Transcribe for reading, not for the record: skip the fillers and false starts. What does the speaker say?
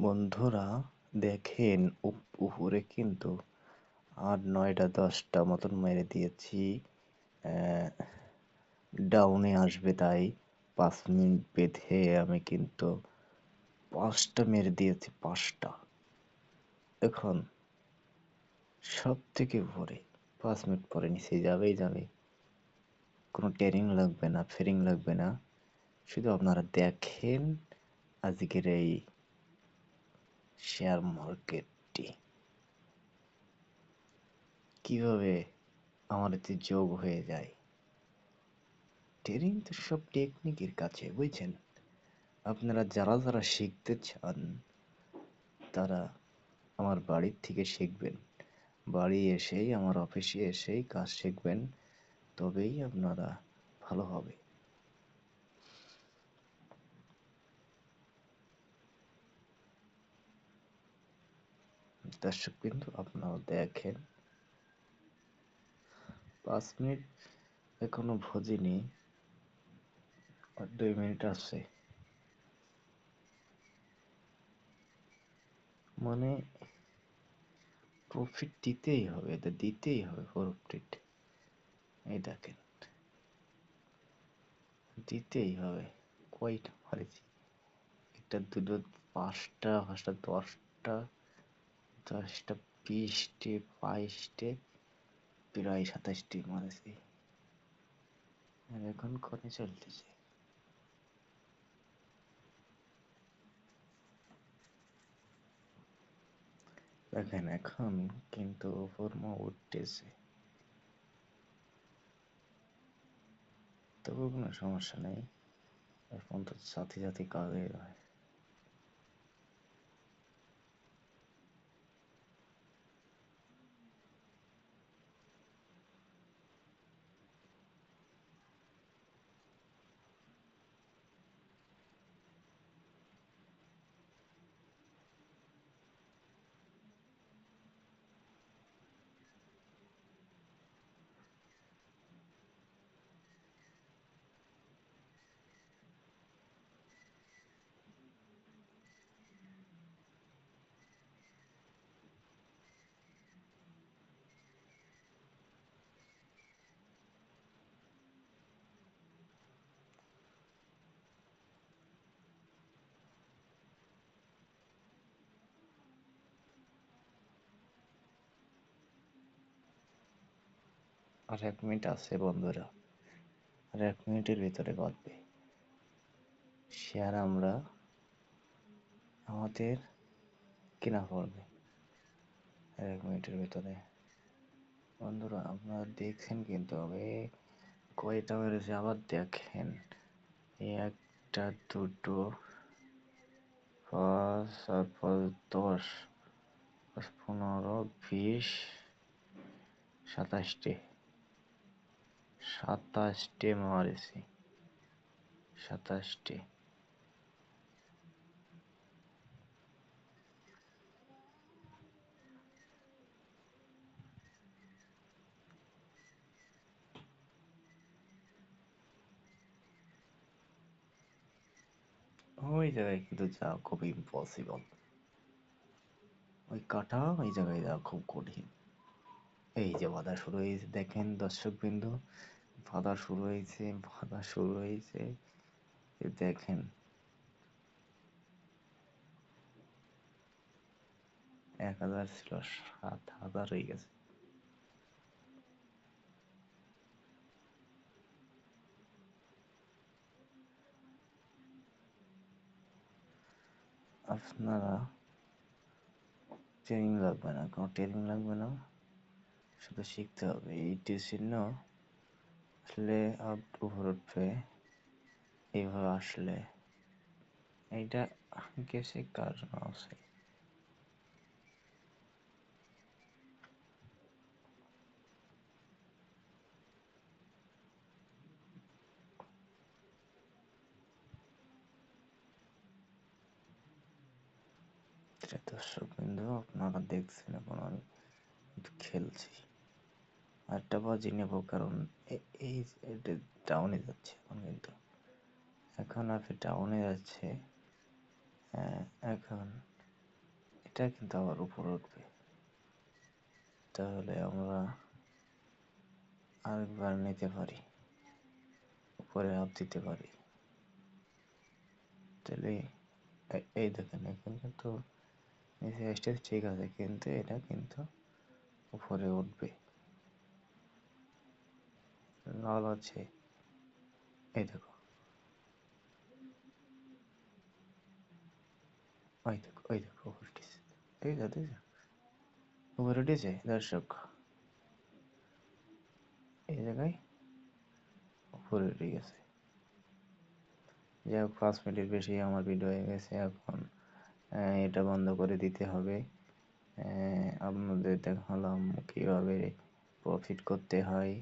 বন্ধুরা দেখেন, উপরে কিন্তু 8, 9টা 10টা মতন মেরে দিয়েছি। ডাউনে আসবে তাই 5 মিনিট বেঁধে আমি কিন্তু 5টা মেরে দিয়েছি, 5টা। এখন সব থেকে উপরে 5 মিনিট পরে নিচে যাবেই যাবে। কোনো ট্রেনিং লাগবে না, ফেরিং লাগবে না, শুধু আপনারা দেখেন আজকের এই শেয়ার মার্কেটটি কিভাবে আমার এতে যোগ হয়ে যায়। ট্রেনিং তো সব টেকনিকের কাছে, বুঝছেন? আপনারা যারা যারা শিখতে চান তারা আমার বাড়ির থেকে শিখবেন, বাড়ি এসেই আমার অফিসে এসেই কাজ শিখবেন, তবেই আপনারা ভালো হবে। দর্শক বিন্দু, আপনারা দেখেন 5 মিনিট এখনো ভজিনি, আর 2 মিনিট আছে। মানে প্রফিট দিতেই হবে, এটা দিতেই হবে প্রফিট। এই দেখেন, দিতেই হবে। কয়টা মারেছি? একটা, দুটো, পাঁচটা, পাঁচটা, 10টা, 10টা, 20টে, 22টে, প্রায় 27টে মারেছি। আর এখন কনে চলতেছে? দেখেন এখন কিন্তু ফর্মা উঠতেছে, তবু কোনো সমস্যা নেই, এখন তো সাথে সাথে কাজে হয়। আর 1 মিনিট আছে বন্ধুরা, আর 1 মিনিটের ভিতরে বাঁধবে শেয়ার, আমরা আমাদের কেনা পড়বে 1 মিনিটের ভিতরে। বন্ধুরা আপনারা দেখছেন কিন্তু, হবে কয়টা বেড়েছে আবার দেখেন। একটা, দুটো, 5 আর 5, 10, 15, 20, 27টে, 27টে মারেছি, 27টে। ওই জায়গায় কিন্তু যাওয়া খুব ইম্পসিবল, ওই কাটা ওই জায়গায় যাওয়া খুব কঠিন। এই যে বাধা শুরু হয়েছে, দেখেন দর্শক বিন্দু, বাধা শুরু হয়েছে, বাধা শুরু হয়েছে। দেখেন 1000 ছিল, 7000 হয়ে গেছে। আপনারা ট্রেনিং লাগবে না, কোনো ট্রেনিং লাগবে না, শুধু শিখতে হবে। এই চিহ্ন আসলে উপর উঠবে, এইভাবে আসলে এইটা গেছে কারণ আছে। দর্শক বিন্দু, আপনারা দেখছেন এখন আমি খেলছি, আরেকটা বাজি নেবো, কারণ এই এটা ডাউনে যাচ্ছে এখন, কিন্তু এখন আপনি ডাউনে যাচ্ছে। হ্যাঁ, এখন এটা কিন্তু আবার উপরে উঠবে, তাহলে আমরা আরেকবার নিতে পারি, উপরে আপ দিতে পারি। তাহলে এই দেখেন এখন কিন্তু নিচে স্টেজ ঠিক আছে, কিন্তু এটা কিন্তু উপরে উঠবে। লাল আছে, এই দেখো, ওই দেখো, ওই দেখো উপরে উঠেছে, ঠিক আছে, উপরে উঠেছে দর্শক, এই জায়গায় উপরে উঠে গেছে। যাই হোক, 5 মিনিটের বেশি আমার ভিডিও হয়ে গেছে, এখন এটা বন্ধ করে দিতে হবে। আপনাদের দেখালাম কিভাবে প্রফিট করতে হয়।